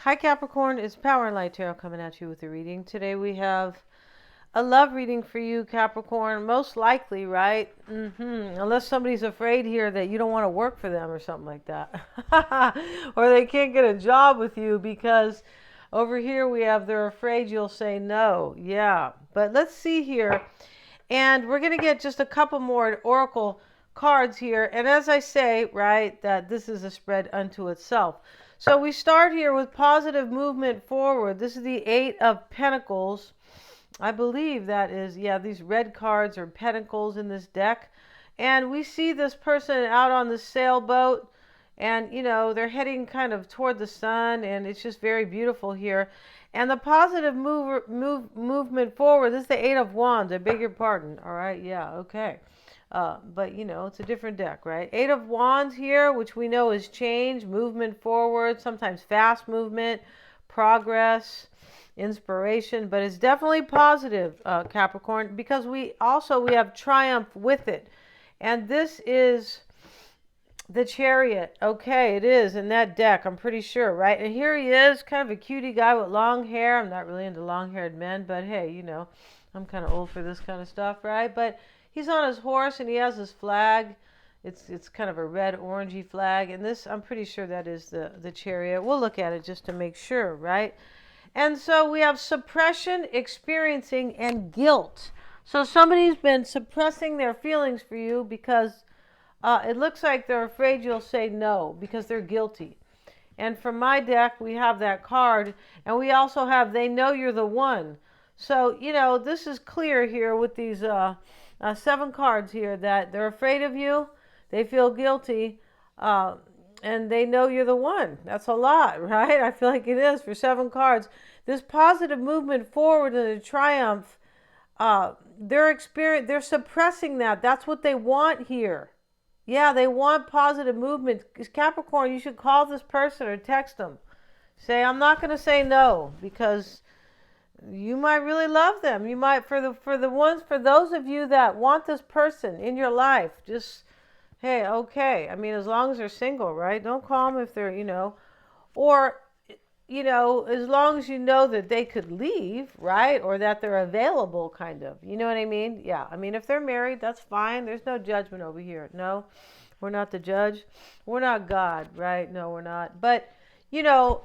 Hi Capricorn, it's Power and Light Tarot coming at you with a reading. Today we have a love reading for you, Capricorn. Most likely, right? Unless somebody's afraid here that you don't want to work for them or something like that. Or they can't get a job with you because over here we have they're afraid you'll say no. Yeah, but let's see here. And we're going to get just a couple more oracle cards here. And as I say, right, that this is a spread unto itself. So we start here with positive movement forward. This is the Eight of Pentacles. I believe that is, yeah, these red cards are pentacles in this deck. And we see this person out on the sailboat. And, you know, they're heading kind of toward the sun. And it's just very beautiful here. And the positive movement forward, this is the Eight of Wands. I beg your pardon. All right, yeah, okay. But, you know, it's a different deck, right? Eight of Wands here, which we know is change, movement forward, sometimes fast movement, progress, inspiration. But it's definitely positive, Capricorn, because we have triumph with it. And this is the Chariot. Okay, it is in that deck, I'm pretty sure, right? And here he is, kind of a cutie guy with long hair. I'm not really into long-haired men, but hey, you know, I'm kind of old for this kind of stuff, right? But he's on his horse and he has his flag. It's kind of a red orangey flag, and this, I'm pretty sure that is the Chariot. We'll look at it just to make sure, right? And so we have suppression, experiencing, and guilt. So somebody's been suppressing their feelings for you because it looks like they're afraid you'll say no because they're guilty. And from my deck, we have that card. And we also have they know you're the one. So, you know, this is clear here with these 7 cards here that they're afraid of you. They feel guilty. And they know you're the one. That's a lot, right? I feel like it is for 7 cards. This positive movement forward and the triumph, they're suppressing that. That's what they want here. Yeah, they want positive movement. Capricorn, you should call this person or text them. Say, I'm not going to say no because you might really love them. You might, for those of you that want this person in your life, just, hey, okay. I mean, as long as they're single, right? Don't call them if they're, you know, or, you know, as long as you know that they could leave, right? Or that they're available, kind of. You know what I mean? Yeah. I mean, if they're married, that's fine. There's no judgment over here. No, we're not the judge. We're not God, right? No, we're not. But, you know,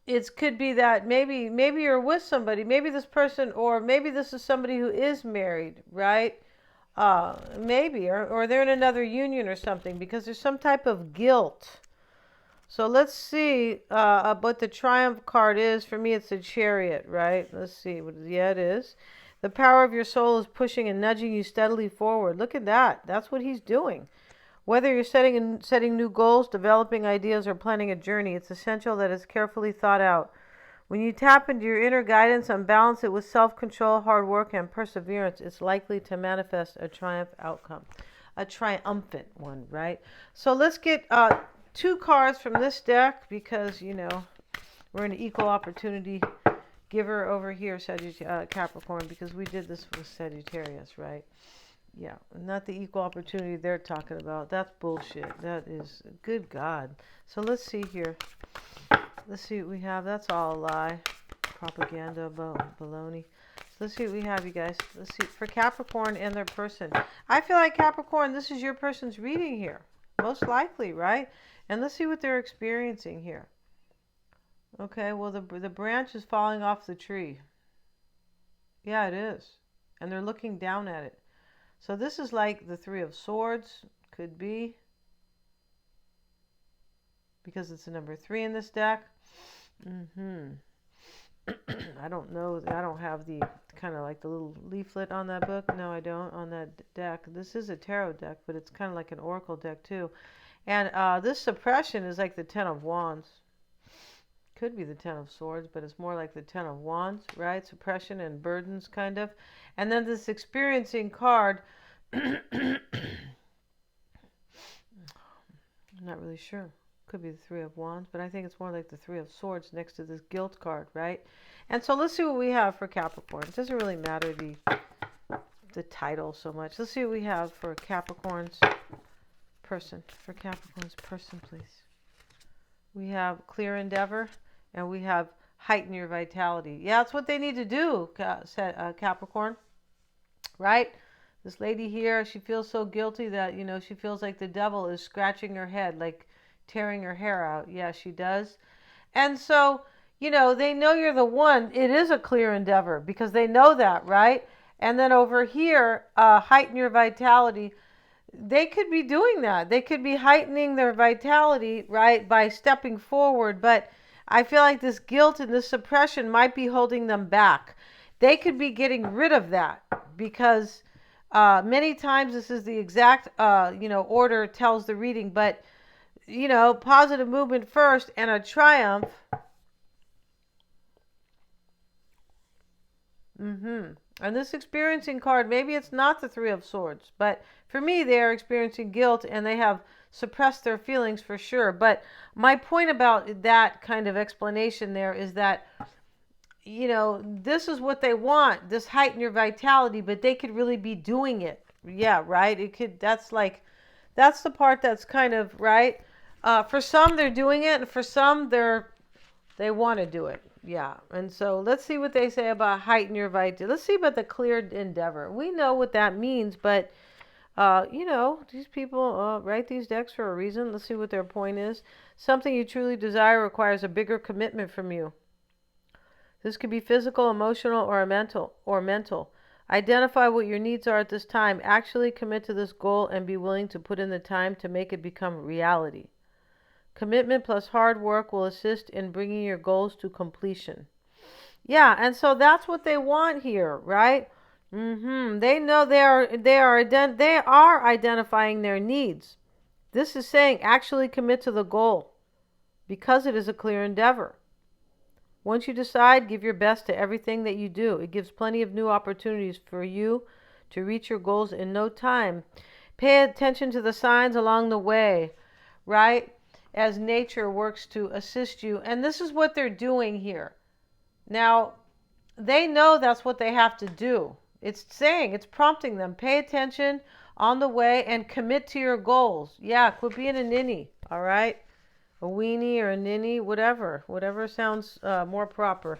it could be that maybe you're with somebody, maybe this person, or maybe this is somebody who is married, right? Maybe, or they're in another union or something because there's some type of guilt. So let's see what the Triumph card is. For me, it's the Chariot, right? Let's see. Yeah, it is. The power of your soul is pushing and nudging you steadily forward. Look at that. That's what he's doing. Whether you're setting new goals, developing ideas, or planning a journey, it's essential that it's carefully thought out. When you tap into your inner guidance and balance it with self-control, hard work, and perseverance, it's likely to manifest a triumph outcome. A triumphant one, right? So let's get 2 cards from this deck because, you know, we're an equal opportunity giver over here, Capricorn, because we did this with Sagittarius, right? Yeah, not the equal opportunity they're talking about. That's bullshit. That is, good God. So let's see here. Let's see what we have. That's all a lie. Propaganda, baloney. Let's see what we have, you guys. Let's see. For Capricorn and their person. I feel like Capricorn, this is your person's reading here. Most likely, right? And let's see what they're experiencing here. Okay, well, the branch is falling off the tree. Yeah, it is. And they're looking down at it. So this is like the 3 of Swords. Could be. Because it's the number 3 in this deck. I don't know. I don't have the kind of like the little leaflet on that book. No, I don't on that deck. This is a tarot deck, but it's kind of like an oracle deck too. And this suppression is like the 10 of Wands. Could be the 10 of Swords, but it's more like the 10 of Wands, right? Suppression and burdens, kind of. And then this experiencing card. I'm not really sure. Could be the 3 of Wands, but I think it's more like the 3 of Swords next to this guilt card, right? And so let's see what we have for Capricorn. It doesn't really matter the title so much. Let's see what we have for Capricorn's person. For Capricorn's person, please. We have clear endeavor, and we have heighten your vitality. Yeah, that's what they need to do, Capricorn, right? This lady here, she feels so guilty that, she feels like the devil is scratching her head, like tearing her hair out. Yeah, she does. And so, they know you're the one. It is a clear endeavor because they know that, right? And then over here, heighten your vitality. They could be doing that. They could be heightening their vitality, right, by stepping forward. But I feel like this guilt and this suppression might be holding them back. They could be getting rid of that because many times this is the exact, order tells the reading. But, positive movement first and a triumph. And this experiencing card, maybe it's not the Three of Swords, but for me, they are experiencing guilt and they have suppressed their feelings for sure. But my point about that kind of explanation there is that, this is what they want, this heighten your vitality, but they could really be doing it. Yeah, right? That's the part that's kind of, right? For some, they're doing it, and for some, they want to do it. Yeah. And so let's see what they say about heighten your vitality. Let's see about the cleared endeavor. We know what that means, but, these people write these decks for a reason. Let's see what their point is. Something you truly desire requires a bigger commitment from you. This could be physical, emotional, or mental. Identify what your needs are at this time. Actually commit to this goal and be willing to put in the time to make it become reality. Commitment plus hard work will assist in bringing your goals to completion. Yeah, and so that's what they want here, right? They know they are identifying their needs. This is saying actually commit to the goal because it is a clear endeavor. Once you decide, give your best to everything that you do. It gives plenty of new opportunities for you to reach your goals in no time. Pay attention to the signs along the way, right? As nature works to assist you. And this is what they're doing here. Now, they know that's what they have to do. It's prompting them. Pay attention on the way and commit to your goals. Yeah, quit being a ninny, all right? A weenie or a ninny, whatever sounds more proper.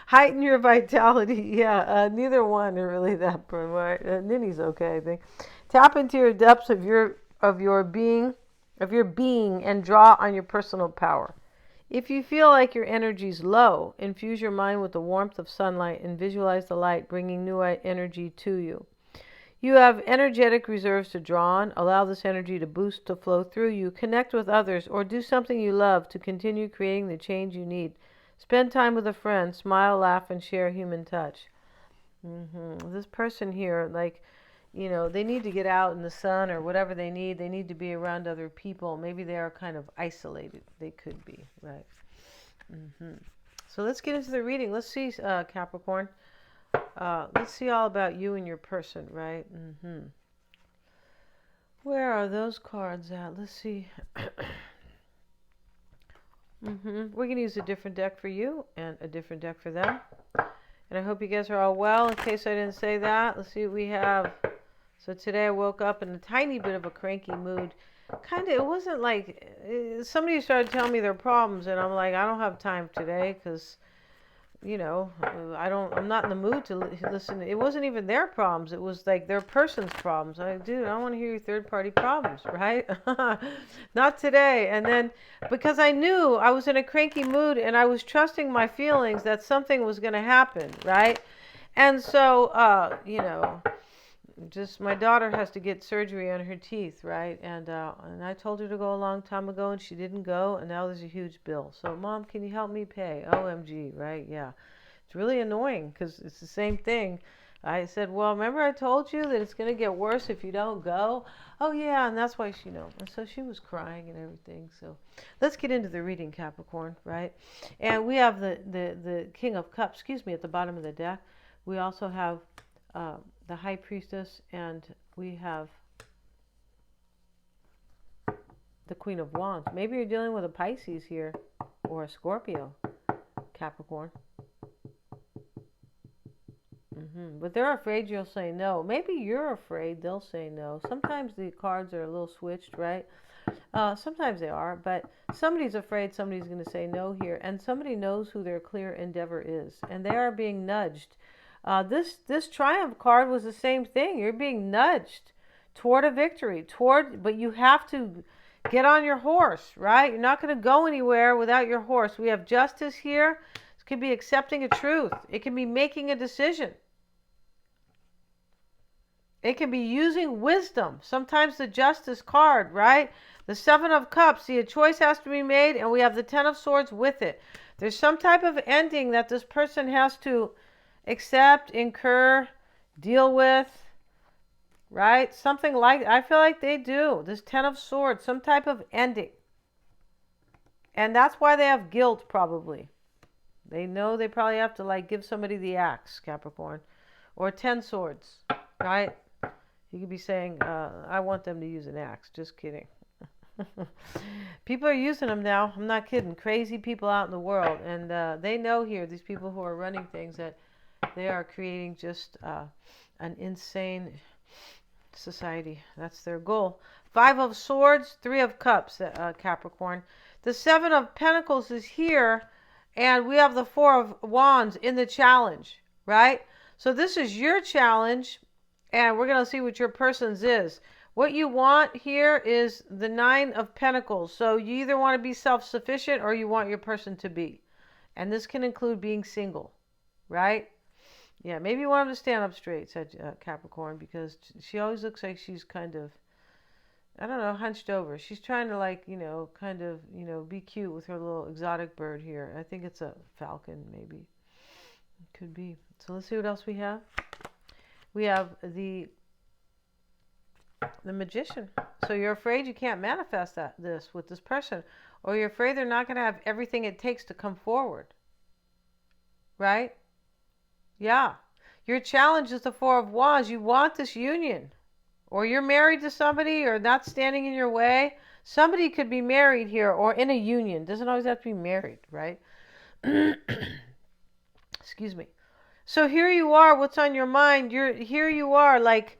Heighten your vitality. Yeah, neither one are really that right? Ninny's okay, I think. Tap into your depths of your being and draw on your personal power. If you feel like your energy's low, infuse your mind with the warmth of sunlight and visualize the light bringing new energy to you. You have energetic reserves to draw on. Allow this energy to flow through you. Connect with others or do something you love to continue creating the change you need. Spend time with a friend. Smile, laugh, and share human touch. This person here, they need to get out in the sun or whatever they need. They need to be around other people. Maybe they are kind of isolated. They could be, right? So let's get into the reading. Let's see, Capricorn. Let's see all about you and your person, right? Where are those cards at? Let's see. We're going to use a different deck for you and a different deck for them. And I hope you guys are all well. In case I didn't say that, let's see what we have. So today I woke up in a tiny bit of a cranky mood. It wasn't like somebody started telling me their problems, and I'm like, I don't have time today because, I'm not in the mood to listen. It wasn't even their problems. It was like their person's problems. I don't want to hear your third-party problems, right? Not today. And then because I knew I was in a cranky mood and I was trusting my feelings that something was going to happen, right? And so, just my daughter has to get surgery on her teeth, right? And I told her to go a long time ago, and she didn't go, and now there's a huge bill. So, Mom, can you help me pay? OMG, right? Yeah, it's really annoying because it's the same thing. I said, well, remember I told you that it's going to get worse if you don't go? Oh, yeah, and that's why she knows. And so she was crying and everything. So let's get into the reading, Capricorn, right? And we have the King of Cups, at the bottom of the deck. We also have the High Priestess, and we have the Queen of Wands. Maybe you're dealing with a Pisces here or a Scorpio, Capricorn. But they're afraid you'll say no. Maybe you're afraid they'll say no. Sometimes the cards are a little switched, right? Sometimes they are, but somebody's afraid somebody's going to say no here, and somebody knows who their clear endeavor is, and they are being nudged. This Triumph card was the same thing. You're being nudged toward a victory, but you have to get on your horse, right? You're not going to go anywhere without your horse. We have Justice here. It could be accepting a truth. It can be making a decision. It can be using wisdom. Sometimes the Justice card, right? The Seven of Cups. See, a choice has to be made, and we have the Ten of Swords with it. There's some type of ending that this person has to accept, incur, deal with, right? Something like, I feel like they do. This Ten of Swords, some type of ending. And that's why they have guilt, probably. They know they probably have to, like, give somebody the axe, Capricorn. Or 10 swords, right? You could be saying, I want them to use an axe. Just kidding. People are using them now. I'm not kidding. Crazy people out in the world. And they know here, these people who are running things, that they are creating just an insane society. That's their goal. 5 of Swords, 3 of Cups, Capricorn. The 7 of Pentacles is here, and we have the 4 of Wands in the challenge, right? So this is your challenge, and we're going to see what your person's is. What you want here is the 9 of Pentacles. So you either want to be self-sufficient or you want your person to be. And this can include being single, right? Yeah, maybe you want him to stand up straight, said Capricorn, because she always looks like she's kind of, I don't know, hunched over. She's trying to, like, kind of, be cute with her little exotic bird here. I think it's a falcon, maybe. It could be. So let's see what else we have. We have the Magician. So you're afraid you can't manifest this with this person, or you're afraid they're not going to have everything it takes to come forward, right? Yeah. Your challenge is the 4 of Wands. You want this union, or you're married to somebody, or not standing in your way. Somebody could be married here, or in a union. Doesn't always have to be married, right? Excuse me. So here you are. What's on your mind? Here you are, like,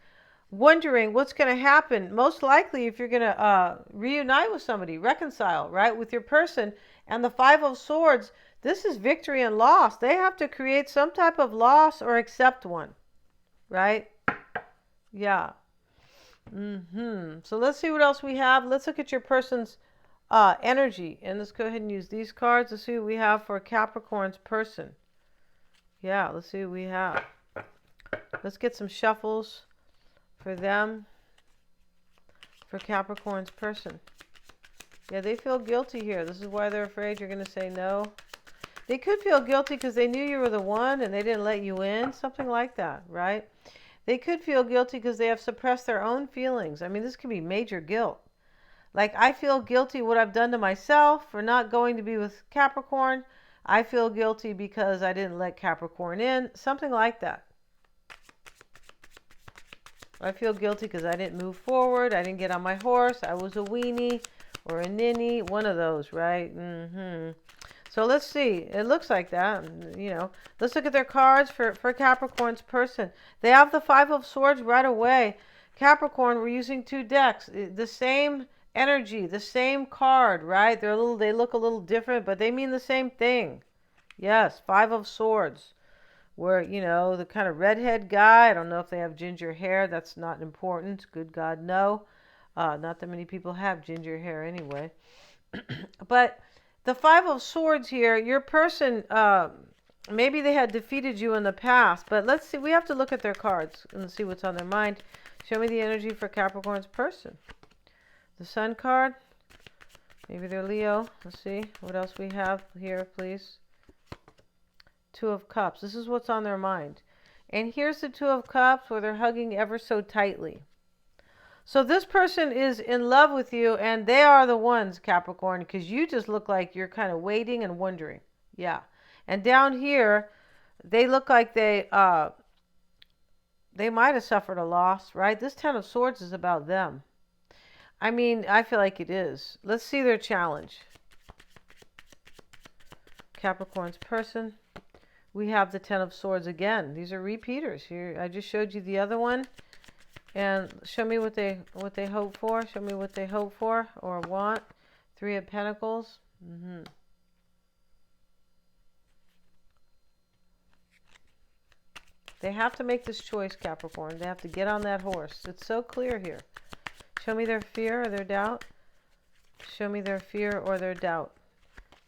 wondering what's going to happen. Most likely, if you're going to reunite with somebody, reconcile, right, with your person. And the 5 of Swords, this is victory and loss. They have to create some type of loss or accept one, right? Yeah. So let's see what else we have. Let's look at your person's energy. And let's go ahead and use these cards to see what we have for Capricorn's person. Yeah, let's see what we have. Let's get some shuffles for them, for Capricorn's person. Yeah, they feel guilty here. This is why they're afraid you're going to say no. They could feel guilty because they knew you were the one and they didn't let you in. Something like that, right? They could feel guilty because they have suppressed their own feelings. I mean, this could be major guilt. Like, I feel guilty what I've done to myself for not going to be with Capricorn. I feel guilty because I didn't let Capricorn in. Something like that. I feel guilty because I didn't move forward. I didn't get on my horse. I was a weenie or a ninny. One of those, right? So let's see. It looks like that. Let's look at their cards for Capricorn's person. They have the 5 of Swords right away. Capricorn, we're using 2 decks. The same energy, the same card, right? They look a little different, but they mean the same thing. Yes, 5 of Swords. Where, the kind of redhead guy. I don't know if they have ginger hair. That's not important. Good God, no. Not that many people have ginger hair anyway. But the 5 of Swords here, your person, maybe they had defeated you in the past. But let's see. We have to look at their cards and see what's on their mind. Show me the energy for Capricorn's person. The Sun card. Maybe they're Leo. Let's see. What else we have here, please. 2 of Cups. This is what's on their mind. And here's the 2 of Cups where they're hugging ever so tightly. So this person is in love with you, and they are the ones, Capricorn, because you just look like you're kind of waiting and wondering. Yeah. And down here, they look like they might have suffered a loss, right? This 10 of Swords is about them. I mean, I feel like it is. Let's see their challenge. Capricorn's person. we have the Ten of Swords again. These are repeaters here. I just showed you the other one. And show me what they hope for. Show me what they hope for or want. Three of Pentacles. They have to make this choice, Capricorn. They have to get on that horse. It's so clear here. Show me their fear or their doubt. Show me their fear or their doubt.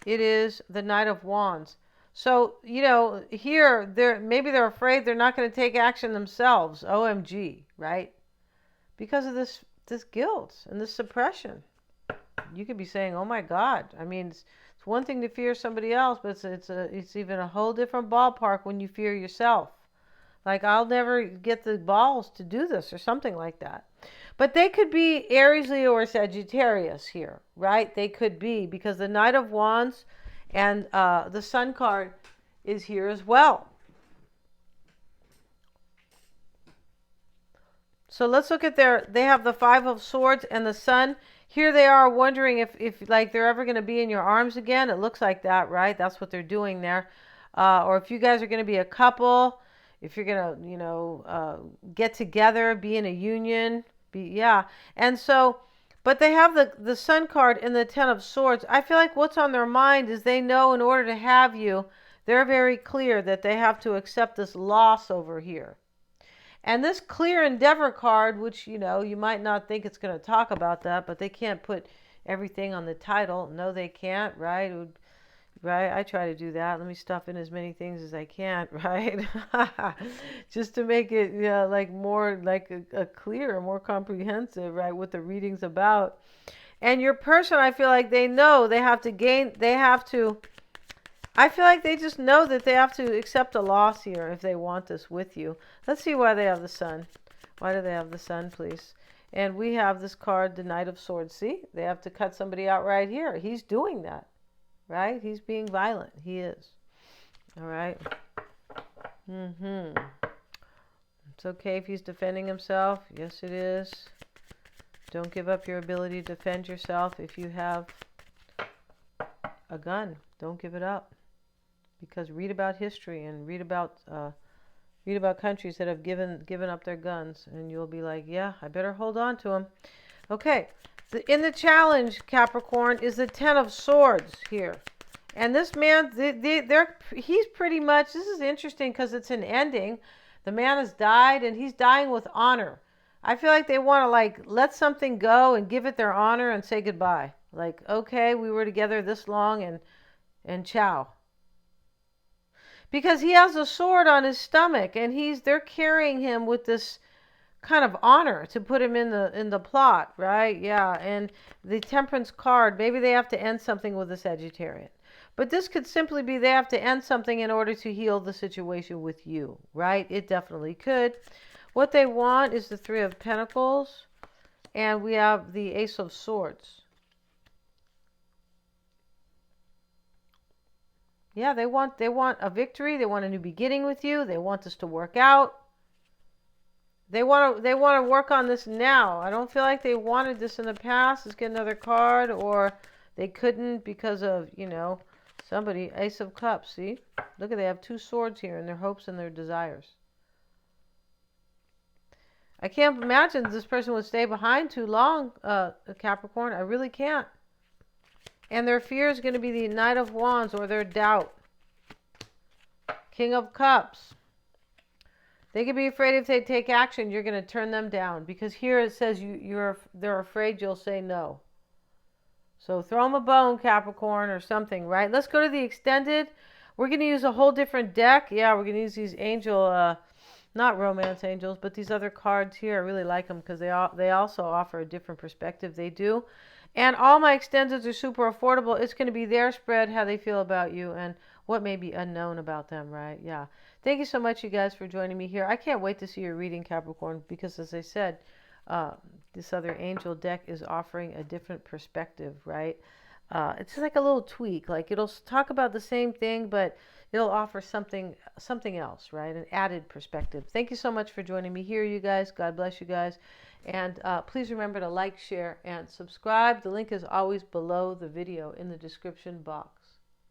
It is the Knight of Wands. So, you know, here, maybe they're afraid they're not going to take action themselves. OMG, right? Because of this guilt and this suppression. You could be saying, oh my God. I mean, it's one thing to fear somebody else, but it's even a whole different ballpark when you fear yourself. Like, I'll never get the balls to do this or something like that. But they could be Aries, Leo, or Sagittarius here, right? They could be, because the Knight of Wands and the Sun card is here as well. So let's look at they have the Five of Swords and the Sun. Here they are wondering if like they're ever going to be in your arms again. It looks like that, right? That's what they're doing there. Or if you guys are going to be a couple, if you're going to, you know, get together, be in a union, yeah. And so, but they have the Sun card and the Ten of Swords. I feel like what's on their mind is they know in order to have you, they're very clear that they have to accept this loss over here. And this Clear Endeavor card, which, you know, you might not think it's going to talk about that, but they can't put everything on the title. No, they can't, right? Right? I try to do that. Let me stuff in as many things as I can, right? Just to make it, yeah, like more like a clear, more comprehensive, right? What the reading's about. And your person, I feel like they know they have to I feel like they just know that they have to accept a loss here if they want this with you. Let's see why they have the Sun. Why do they have the Sun, please? And we have this card, the Knight of Swords. See? They have to cut somebody out right here. He's doing that, right? He's being violent. He is. All right? It's okay if he's defending himself. Yes, it is. Don't give up your ability to defend yourself if you have a gun. Don't give it up. Because read about history and read about countries that have given up their guns, and you'll be like, yeah, I better hold on to them. Okay, in the challenge, Capricorn, is the Ten of Swords here, and this man, he's pretty much. This is interesting because it's an ending. The man has died, and he's dying with honor. I feel like they want to like let something go and give it their honor and say goodbye. Like, okay, we were together this long, and ciao. Because he has a sword on his stomach, and they're carrying him with this kind of honor to put him in the plot, right? Yeah, and the Temperance card, maybe they have to end something with the Sagittarian. But this could simply be they have to end something in order to heal the situation with you, right? It definitely could. What they want is the Three of Pentacles, and we have the Ace of Swords. Yeah, they want a victory. They want a new beginning with you. They want this to work out. They want to work on this now. I don't feel like they wanted this in the past. Let's get another card, or they couldn't because of, you know, somebody. Ace of Cups. See, look at, they have two swords here in their hopes and their desires. I can't imagine this person would stay behind too long, Capricorn. I really can't. And their fear is going to be the Knight of Wands, or their doubt. King of Cups. They could be afraid if they take action, you're going to turn them down. Because here it says they're afraid you'll say no. So throw them a bone, Capricorn, or something, right? Let's go to the extended. We're going to use a whole different deck. Yeah, we're going to use these angel, not romance angels, but these other cards here. I really like them because they also offer a different perspective. They do. And all my extendeds are super affordable. It's going to be their spread, how they feel about you, and what may be unknown about them, right? Yeah. Thank you so much, you guys, for joining me here. I can't wait to see your reading, Capricorn, because as I said, this other angel deck is offering a different perspective, right? It's like a little tweak. Like, it'll talk about the same thing, but it'll offer something else, right? An added perspective. Thank you so much for joining me here, you guys. God bless you guys. And please remember to like, share, and subscribe. The link is always below the video in the description box.